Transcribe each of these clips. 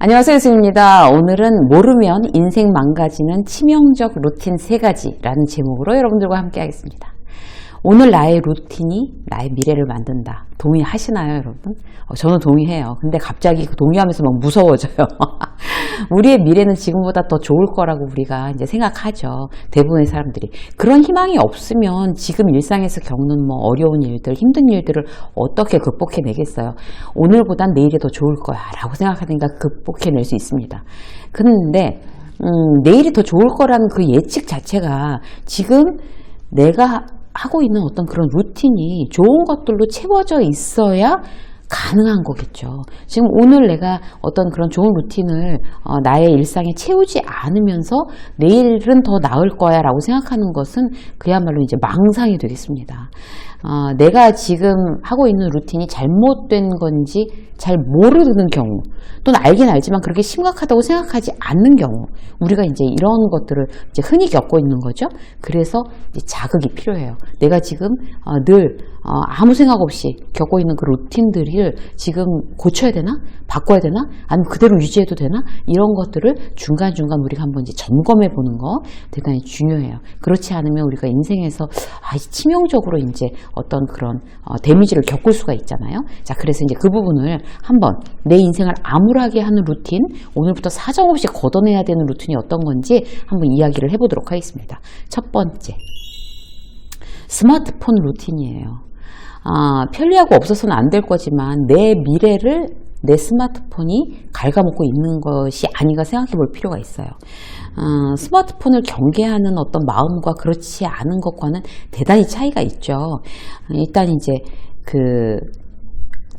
안녕하세요, 수입니다. 오늘은 모르면 인생 망가지는 치명적 루틴 3가지라는 제목으로 여러분들과 함께 하겠습니다. 오늘 나의 루틴이 나의 미래를 만든다. 동의하시나요, 여러분? 저는 동의해요. 근데 갑자기 그 동의하면서 막 무서워져요. 우리의 미래는 지금보다 더 좋을 거라고 우리가 이제 생각하죠. 대부분의 사람들이. 그런 희망이 없으면 지금 일상에서 겪는 뭐 어려운 일들, 힘든 일들을 어떻게 극복해내겠어요? 오늘보단 내일이 더 좋을 거야 라고 생각하니까 극복해낼 수 있습니다. 근데 내일이 더 좋을 거라는 그 예측 자체가 지금 내가 하고 있는 어떤 그런 루틴이 좋은 것들로 채워져 있어야 가능한 거겠죠. 지금 오늘 내가 어떤 그런 좋은 루틴을 나의 일상에 채우지 않으면서 내일은 더 나을 거야 라고 생각하는 것은 그야말로 이제 망상이 되겠습니다. 내가 지금 하고 있는 루틴이 잘못된 건지 잘 모르는 경우, 또는 알긴 알지만 그렇게 심각하다고 생각하지 않는 경우, 우리가 이제 이런 것들을 이제 흔히 겪고 있는 거죠. 그래서 이제 자극이 필요해요. 내가 지금 늘 아무 생각 없이 겪고 있는 그 루틴들을 지금 고쳐야 되나? 바꿔야 되나? 아니면 그대로 유지해도 되나? 이런 것들을 중간중간 우리가 한번 이제 점검해 보는 거 대단히 중요해요. 그렇지 않으면 우리가 인생에서 치명적으로 이제 어떤 그런 데미지를 겪을 수가 있잖아요. 자, 그래서 이제 그 부분을 한번 내 인생을 암울하게 하는 루틴, 오늘부터 사정없이 걷어내야 되는 루틴이 어떤 건지 한번 이야기를 해보도록 하겠습니다. 첫 번째, 스마트폰 루틴이에요. 편리하고 없어서는 안 될 거지만 내 미래를 내 스마트폰이 갉아먹고 있는 것이 아닌가 생각해 볼 필요가 있어요. 스마트폰을 경계하는 어떤 마음과 그렇지 않은 것과는 대단히 차이가 있죠. 일단 이제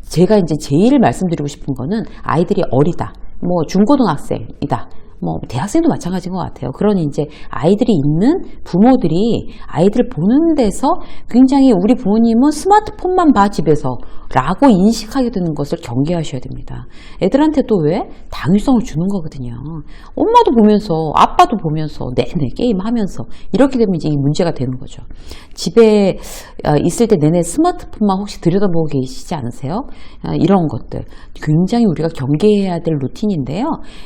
제가 이제 제일 말씀드리고 싶은 거는 아이들이 어리다, 뭐 중고등학생이다, 뭐 대학생도 마찬가지인 것 같아요. 그러니 이제 아이들이 있는 부모들이 아이들 보는 데서 굉장히 우리 부모님은 스마트폰만 봐 집에서 라고 인식하게 되는 것을 경계하셔야 됩니다. 애들한테 또 왜? 당위성을 주는 거거든요. 엄마도 보면서 아빠도 보면서 내내 게임하면서 이렇게 되면 이제 이 문제가 되는 거죠. 집에 있을 때 내내 스마트폰만 혹시 들여다보고 계시지 않으세요? 이런 것들 굉장히 우리가 경계해야 될 루틴인데요.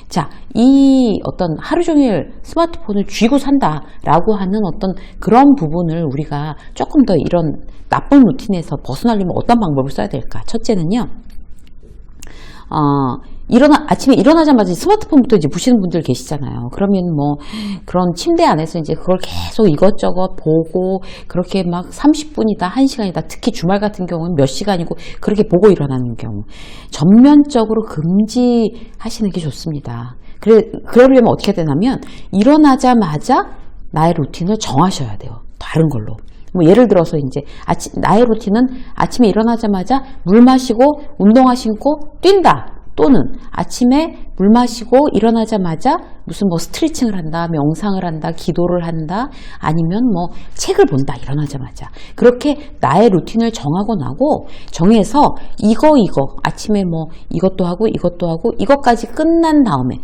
자, 이 어떤 하루 종일 스마트폰을 쥐고 산다라고 하는 어떤 그런 부분을 우리가 조금 더 이런 나쁜 루틴에서 벗어나려면 어떤 방법을 써야 될까? 첫째는요, 아침에 일어나자마자 스마트폰부터 이제 보시는 분들 계시잖아요. 그러면 뭐 그런 침대 안에서 이제 그걸 계속 이것저것 보고 그렇게 막 30분이다, 1시간이다, 특히 주말 같은 경우는 몇 시간이고 그렇게 보고 일어나는 경우 전면적으로 금지하시는 게 좋습니다. 그러려면 어떻게 되냐면 일어나자마자 나의 루틴을 정하셔야 돼요. 다른 걸로. 뭐 예를 들어서 이제 나의 루틴은 아침에 일어나자마자 물 마시고 운동화 신고 뛴다. 또는 아침에 물 마시고 일어나자마자 무슨 뭐 스트레칭을 한다, 명상을 한다, 기도를 한다, 아니면 뭐 책을 본다, 일어나자마자. 그렇게 나의 루틴을 정하고 나고 정해서 이거 아침에 뭐 이것도 하고 이것까지 끝난 다음에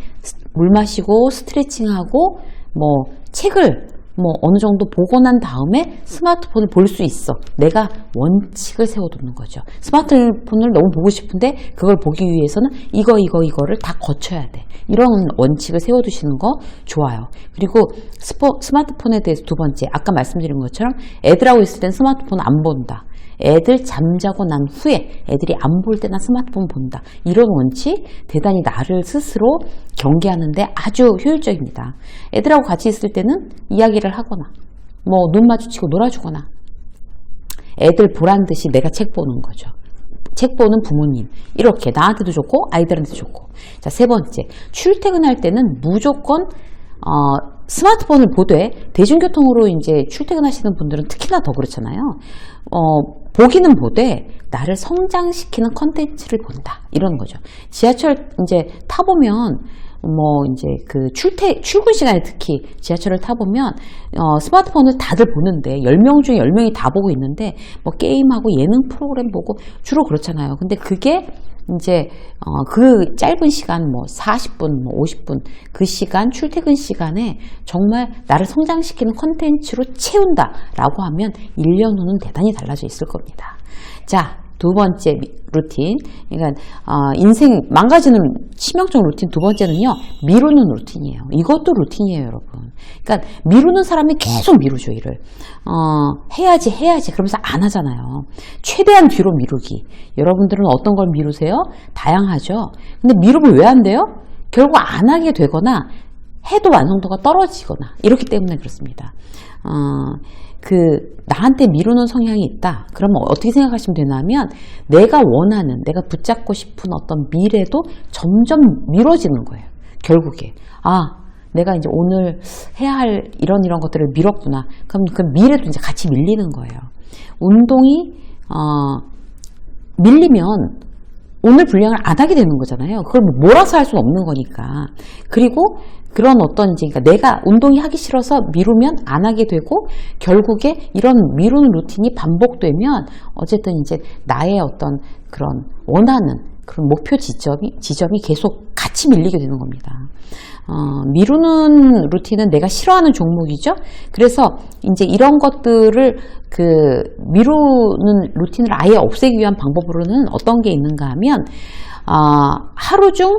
물 마시고 스트레칭하고 뭐 책을 뭐 어느 정도 보고 난 다음에 스마트폰을 볼 수 있어. 내가 원칙을 세워두는 거죠. 스마트폰을 너무 보고 싶은데 그걸 보기 위해서는 이거를 다 거쳐야 돼. 이런 원칙을 세워두시는 거 좋아요. 그리고 스마트폰에 대해서 두 번째, 아까 말씀드린 것처럼 애들하고 있을 땐 스마트폰 안 본다. 애들 잠자고 난 후에 애들이 안 볼 때나 스마트폰 본다. 이런 원칙 대단히 나를 스스로 경계하는데 아주 효율적입니다. 애들하고 같이 있을 때는 이야기를 하거나 뭐 눈 마주치고 놀아주거나 애들 보란 듯이 내가 책 보는 거죠. 책 보는 부모님, 이렇게 나한테도 좋고 아이들한테도 좋고. 자, 세 번째, 출퇴근할 때는 무조건 스마트폰을 보되 대중교통으로 이제 출퇴근하시는 분들은 특히나 더 그렇잖아요. 보기는 보되 나를 성장시키는 컨텐츠를 본다, 이런 거죠. 지하철 이제 타보면 뭐 이제 그 출근 시간에 특히 지하철을 타보면 스마트폰을 다들 보는데 10명 중에 10명이 다 보고 있는데 뭐 게임하고 예능 프로그램 보고 주로 그렇잖아요. 근데 그게 이제 그 짧은 시간 뭐 40분, 뭐 50분 그 시간 출퇴근 시간에 정말 나를 성장시키는 컨텐츠로 채운다라고 하면 1년 후는 대단히 달라져 있을 겁니다. 자, 두 번째 루틴, 그러니까 인생 망가지는 치명적 루틴 두 번째는요, 미루는 루틴이에요. 이것도 루틴이에요, 여러분. 그러니까 미루는 사람이 계속 미루죠, 일을. 해야지 그러면서 안 하잖아요. 최대한 뒤로 미루기. 여러분들은 어떤 걸 미루세요? 다양하죠. 근데 미루면 왜 안 돼요? 결국 안 하게 되거나 해도 완성도가 떨어지거나 이렇기 때문에 그렇습니다. 나한테 미루는 성향이 있다. 그러면 어떻게 생각하시면 되냐면, 내가 원하는, 내가 붙잡고 싶은 어떤 미래도 점점 미뤄지는 거예요. 결국에. 내가 이제 오늘 해야 할 이런 것들을 미뤘구나. 그럼 그 미래도 이제 같이 밀리는 거예요. 운동이, 밀리면 오늘 분량을 안 하게 되는 거잖아요. 그걸 몰아서 할 수는 없는 거니까. 그리고 그런 그러니까 내가 운동이 하기 싫어서 미루면 안 하게 되고, 결국에 이런 미루는 루틴이 반복되면 어쨌든 이제 나의 어떤 그런 원하는 그런 목표 지점이 계속 같이 밀리게 되는 겁니다. 미루는 루틴은 내가 싫어하는 종목이죠. 그래서 이제 이런 것들을 미루는 루틴을 아예 없애기 위한 방법으로는 어떤 게 있는가 하면, 하루 중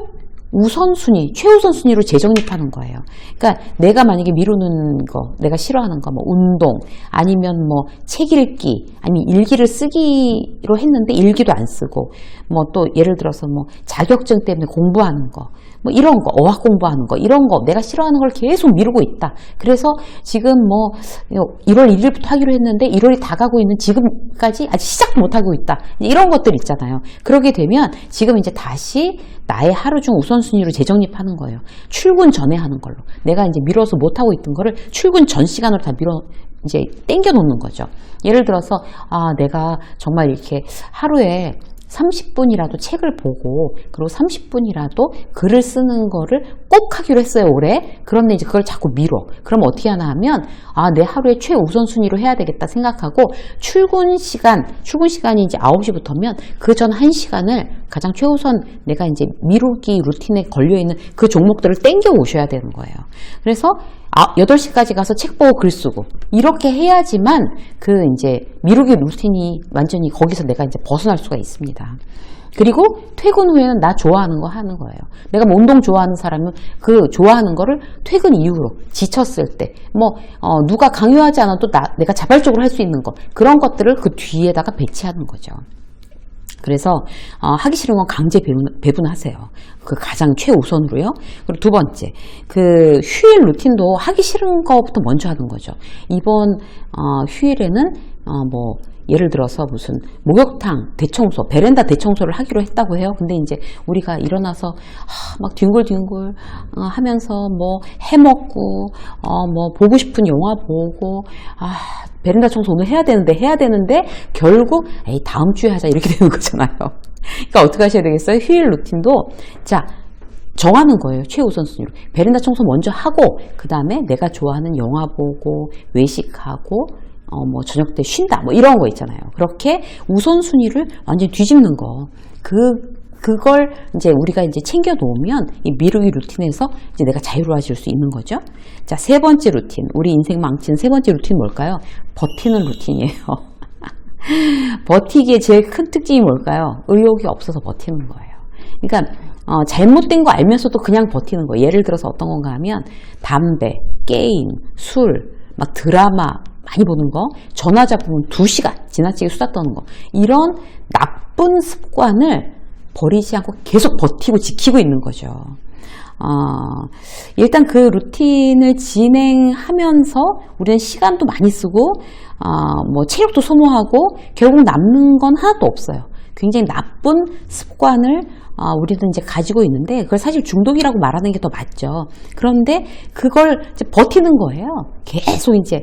우선순위, 최우선순위로 재정립하는 거예요. 그러니까 내가 만약에 미루는 거, 내가 싫어하는 거, 뭐 운동, 아니면 뭐 책 읽기, 아니면 일기를 쓰기로 했는데 일기도 안 쓰고, 뭐 또 예를 들어서 뭐 자격증 때문에 공부하는 거, 뭐 이런 거, 어학 공부하는 거, 이런 거 내가 싫어하는 걸 계속 미루고 있다. 그래서 지금 뭐 1월 1일부터 하기로 했는데 1월이 다 가고 있는 지금까지 아직 시작도 못하고 있다. 이런 것들 있잖아요. 그러게 되면 지금 이제 다시 나의 하루 중 우선순위로 재정립하는 거예요. 출근 전에 하는 걸로. 내가 이제 미뤄서 못하고 있던 거를 출근 전 시간으로 다 이제 땡겨 놓는 거죠. 예를 들어서, 내가 정말 이렇게 하루에 30분이라도 책을 보고, 그리고 30분이라도 글을 쓰는 거를 꼭 하기로 했어요, 올해. 그런데 이제 그걸 자꾸 미뤄. 그럼 어떻게 하나 하면, 내 하루에 최우선순위로 해야 되겠다 생각하고, 출근 시간이 이제 9시부터면 그 전 1시간을 가장 최우선 내가 이제 미루기 루틴에 걸려있는 그 종목들을 땡겨 오셔야 되는 거예요. 그래서 8시까지 가서 책 보고 글 쓰고, 이렇게 해야지만 이제 미루기 루틴이 완전히 거기서 내가 이제 벗어날 수가 있습니다. 그리고 퇴근 후에는 나 좋아하는 거 하는 거예요. 내가 뭐 운동 좋아하는 사람은 그 좋아하는 거를 퇴근 이후로 지쳤을 때, 누가 강요하지 않아도 내가 자발적으로 할 수 있는 거, 그런 것들을 그 뒤에다가 배치하는 거죠. 그래서 하기 싫은 건 강제 배분하세요. 그 가장 최우선으로요. 그리고 두 번째, 휴일 루틴도 하기 싫은 거부터 먼저 하는 거죠. 이번 휴일에는 예를 들어서 무슨 목욕탕 대청소, 베란다 대청소를 하기로 했다고 해요. 근데 이제 우리가 일어나서 막 뒹굴뒹굴 하면서 뭐 해먹고 보고 싶은 영화 보고 베란다 청소 오늘 해야 되는데 결국 다음 주에 하자 이렇게 되는 거잖아요. 그러니까 어떻게 하셔야 되겠어요? 휴일 루틴도 정하는 거예요. 최우선순위로. 베란다 청소 먼저 하고, 그 다음에 내가 좋아하는 영화 보고, 외식하고, 저녁 때 쉰다. 이런 거 있잖아요. 그렇게 우선순위를 완전히 뒤집는 거. 그걸 이제 우리가 이제 챙겨 놓으면 이 미루기 루틴에서 이제 내가 자유로워질 수 있는 거죠. 자, 세 번째 루틴. 우리 인생 망치는 세 번째 루틴 뭘까요? 버티는 루틴이에요. 버티기의 제일 큰 특징이 뭘까요? 의욕이 없어서 버티는 거예요. 그러니까 잘못된 거 알면서도 그냥 버티는 거예요. 예를 들어서 어떤 건가 하면 담배, 게임, 술, 막 드라마 많이 보는 거, 전화 잡으면 2시간 지나치게 수다 떠는 거, 이런 나쁜 습관을 버리지 않고 계속 버티고 지키고 있는 거죠. 일단 그 루틴을 진행하면서 우리는 시간도 많이 쓰고 체력도 소모하고 결국 남는 건 하나도 없어요. 굉장히 나쁜 습관을 우리는 이제 가지고 있는데, 그걸 사실 중독이라고 말하는 게 더 맞죠. 그런데 그걸 이제 버티는 거예요. 계속 이제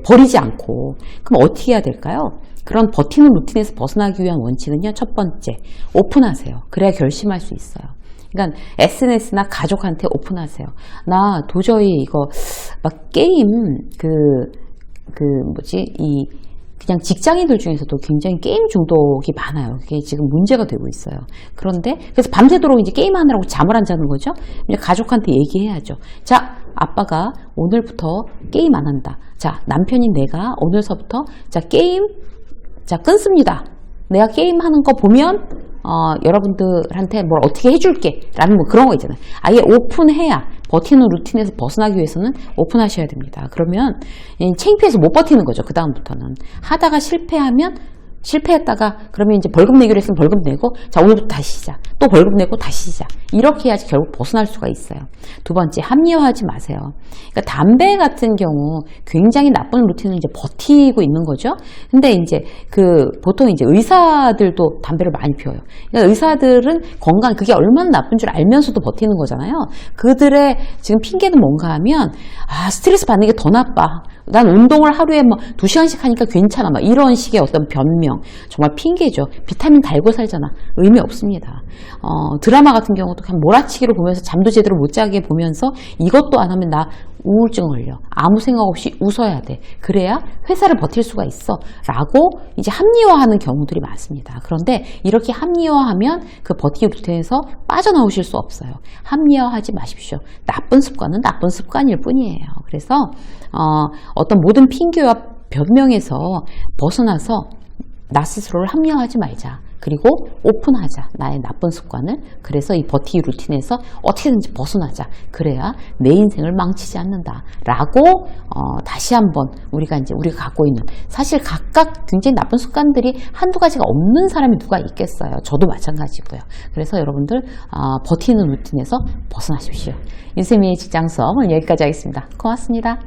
버리지 않고. 그럼 어떻게 해야 될까요? 그런 버티는 루틴에서 벗어나기 위한 원칙은요, 첫 번째, 오픈하세요. 그래야 결심할 수 있어요. 그러니까 SNS나 가족한테 오픈하세요. 나 도저히 이거 막 게임 그냥 직장인들 중에서도 굉장히 게임 중독이 많아요. 그게 지금 문제가 되고 있어요. 그런데 그래서 밤새도록 이제 게임하느라고 잠을 안 자는 거죠. 이제 가족한테 얘기해야죠. 자, 아빠가 오늘부터 게임 안 한다. 자, 남편인 내가 오늘서부터 게임 끊습니다. 내가 게임하는 거 보면 여러분들한테 뭘 어떻게 해줄게 라는 뭐 그런 거 있잖아요. 아예 오픈해야 버티는 루틴에서 벗어나기 위해서는 오픈하셔야 됩니다. 그러면 창피해서 못 버티는 거죠. 그 다음부터는 하다가 실패했다가 그러면 이제 벌금 내기로 했으면 벌금 내고 자 오늘부터 다시 시작 또 벌금 내고 다시 시작 이렇게 해야지 결국 벗어날 수가 있어요. 두 번째 합리화하지 마세요. 그러니까 담배 같은 경우 굉장히 나쁜 루틴을 이제 버티고 있는 거죠. 근데 이제 보통 이제 의사들도 담배를 많이 피워요. 그러니까 의사들은 건강 그게 얼마나 나쁜 줄 알면서도 버티는 거잖아요. 그들의 지금 핑계는 뭔가 하면 스트레스 받는 게 더 나빠. 난 운동을 하루에 뭐 2시간씩 하니까 괜찮아. 막 이런 식의 어떤 변명. 정말 핑계죠. 비타민 달고 살잖아. 의미 없습니다. 드라마 같은 경우도 그냥 몰아치기로 보면서 잠도 제대로 못 자게 보면서 이것도 안 하면 나 우울증 걸려. 아무 생각 없이 웃어야 돼. 그래야 회사를 버틸 수가 있어. 라고 이제 합리화하는 경우들이 많습니다. 그런데 이렇게 합리화하면 그 버티기 루틴에서 빠져나오실 수 없어요. 합리화하지 마십시오. 나쁜 습관은 나쁜 습관일 뿐이에요. 그래서 어떤 모든 핑계와 변명에서 벗어나서 나 스스로를 합리화하지 말자. 그리고 오픈하자. 나의 나쁜 습관을. 그래서 이 버티기 루틴에서 어떻게든지 벗어나자. 그래야 내 인생을 망치지 않는다. 라고 다시 한번 우리가 갖고 있는 사실 각각 굉장히 나쁜 습관들이 한두 가지가 없는 사람이 누가 있겠어요. 저도 마찬가지고요. 그래서 여러분들 버티는 루틴에서 벗어나십시오. 윤세미의 직장 수업 오늘 여기까지 하겠습니다. 고맙습니다.